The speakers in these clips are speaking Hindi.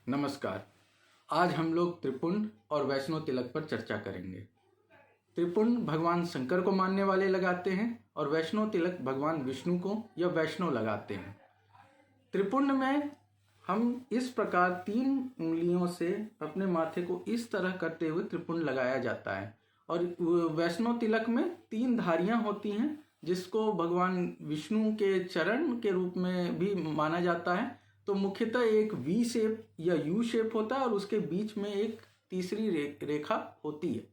नमस्कार। आज हम लोग त्रिपुंड और वैष्णो तिलक पर चर्चा करेंगे। त्रिपुंड भगवान शंकर को मानने वाले लगाते हैं और वैष्णो तिलक भगवान विष्णु को या वैष्णो लगाते हैं। त्रिपुंड में हम इस प्रकार 3 उंगलियों से अपने माथे को इस तरह करते हुए त्रिपुंड लगाया जाता है। और वैष्णो तिलक में 3 धारियां होती हैं, जिसको भगवान विष्णु के चरण के रूप में भी माना जाता है। तो मुख्यतः एक वी शेप या यू शेप होता है और उसके बीच में एक तीसरी रेखा होती है।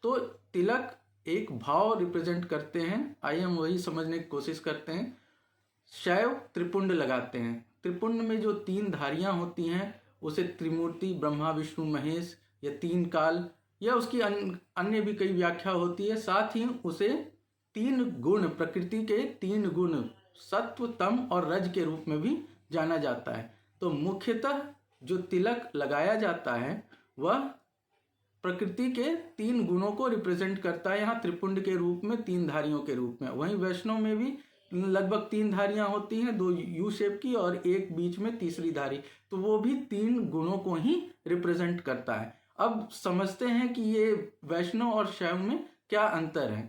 तो तिलक एक भाव रिप्रेजेंट करते हैं। आइए हम वही समझने की कोशिश करते हैं। शैव त्रिपुंड लगाते हैं। त्रिपुंड में जो 3 धारियां होती हैं उसे त्रिमूर्ति, ब्रह्मा विष्णु महेश या 3 काल या उसकी अन्य भी कई व्याख्या होती है। साथ ही उसे 3 गुण, प्रकृति के 3 गुण सत्व, तम और रज के रूप में भी जाना जाता है। तो मुख्यतः जो तिलक लगाया जाता है वह प्रकृति के 3 गुणों को रिप्रेजेंट करता है, यहाँ त्रिपुंड के रूप में 3 धारियों के रूप में। वहीं वैष्णव में भी लगभग 3 धारियां होती हैं, 2 यू शेप की और एक बीच में तीसरी धारी, तो वो भी 3 गुणों को ही रिप्रेजेंट करता है। अब समझते हैं कि ये वैष्णव और शैव में क्या अंतर है।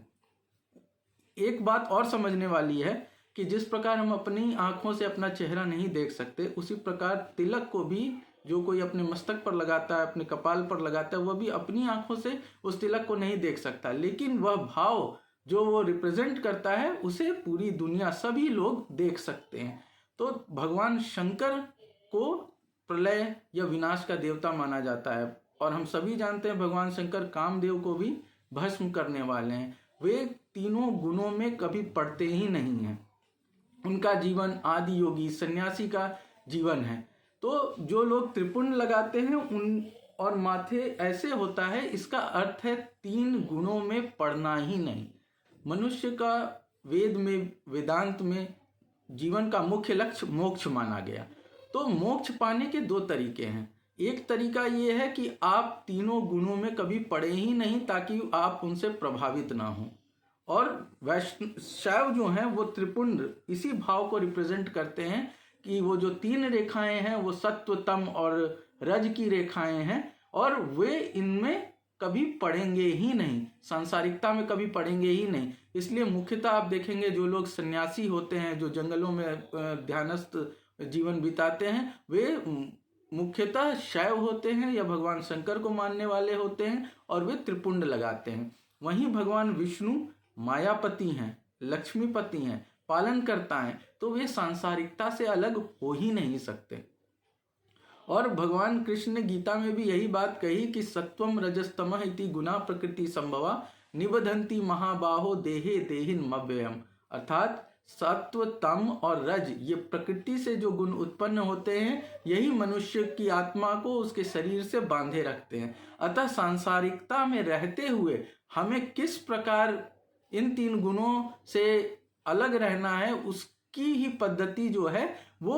एक बात और समझने वाली है कि जिस प्रकार हम अपनी आंखों से अपना चेहरा नहीं देख सकते, उसी प्रकार तिलक को भी जो कोई अपने मस्तक पर लगाता है, अपने कपाल पर लगाता है, वह भी अपनी आंखों से उस तिलक को नहीं देख सकता, लेकिन वह भाव जो वो रिप्रेजेंट करता है उसे पूरी दुनिया, सभी लोग देख सकते हैं। तो भगवान शंकर को प्रलय या विनाश का देवता माना जाता है और हम सभी जानते हैं भगवान शंकर कामदेव को भी भस्म करने वाले हैं। वे तीनों गुणों में कभी पड़ते ही नहीं हैं। उनका जीवन आदि योगी सन्यासी का जीवन है। तो जो लोग त्रिपुंड लगाते हैं उन और माथे ऐसे होता है, इसका अर्थ है 3 गुणों में पड़ना ही नहीं। मनुष्य का वेद में, वेदांत में जीवन का मुख्य लक्ष्य मोक्ष माना गया। तो मोक्ष पाने के 2 तरीके हैं। एक तरीका ये है कि आप तीनों गुणों में कभी पड़े ही नहीं ताकि आप उनसे प्रभावित ना हो। और शैव जो हैं वो त्रिपुंड इसी भाव को रिप्रेजेंट करते हैं कि वो जो 3 रेखाएं हैं वो सत्व, तम और रज की रेखाएं हैं और वे इनमें कभी पड़ेंगे ही नहीं, सांसारिकता में कभी पड़ेंगे ही नहीं। इसलिए मुख्यतः आप देखेंगे जो लोग सन्यासी होते हैं, जो जंगलों में ध्यानस्थ जीवन बिताते हैं, वे मुख्यतः शैव होते हैं या भगवान शंकर को मानने वाले होते हैं और वे त्रिपुंड लगाते हैं। वहीं भगवान विष्णु मायापति हैं, लक्ष्मीपति हैं, पालन करता है, तो वे सांसारिकता से अलग हो ही नहीं सकते। और भगवान कृष्ण ने गीता में भी यही बात कही कि सत्वम रजस्तमः इति गुणा प्रकृति संभवा निबधन्ति महाबाहो देहे देहिन्मव्ययम्। अर्थात सत्व, तम और रज, ये प्रकृति से जो गुण उत्पन्न होते हैं, यही मनुष्य की आत्मा को उसके शरीर से बांधे रखते हैं। अतः सांसारिकता में रहते हुए हमें किस प्रकार इन 3 गुणों से अलग रहना है, उसकी ही पद्धति जो है वो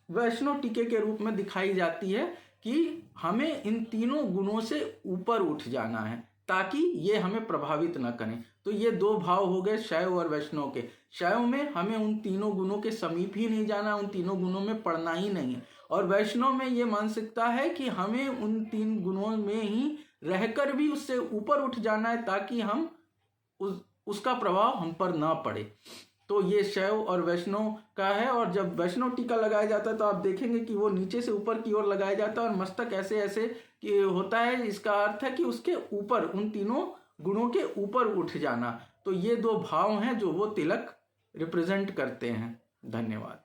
वैष्णव टीके के रूप में दिखाई जाती है कि हमें इन तीनों गुणों से ऊपर उठ जाना है ताकि ये हमें प्रभावित न करें। तो ये 2 भाव हो गए शैव और वैष्णव के। शैव में हमें उन तीनों गुणों के समीप ही नहीं जाना, उन तीनों गुणों में पड़ना ही नहीं है। और वैष्णव में ये मानसिकता है कि हमें उन 3 गुणों में ही रहकर भी उससे ऊपर उठ जाना है ताकि हम उसका प्रभाव हम पर ना पड़े। तो ये शैव और वैष्णव का है। और जब वैष्णव टीका लगाया जाता है तो आप देखेंगे कि वो नीचे से ऊपर की ओर लगाया जाता है और मस्तक ऐसे ऐसे कि होता है। इसका अर्थ है कि उसके ऊपर, उन तीनों गुणों के ऊपर उठ जाना। तो ये 2 भाव हैं जो वो तिलक रिप्रेजेंट करते हैं। धन्यवाद।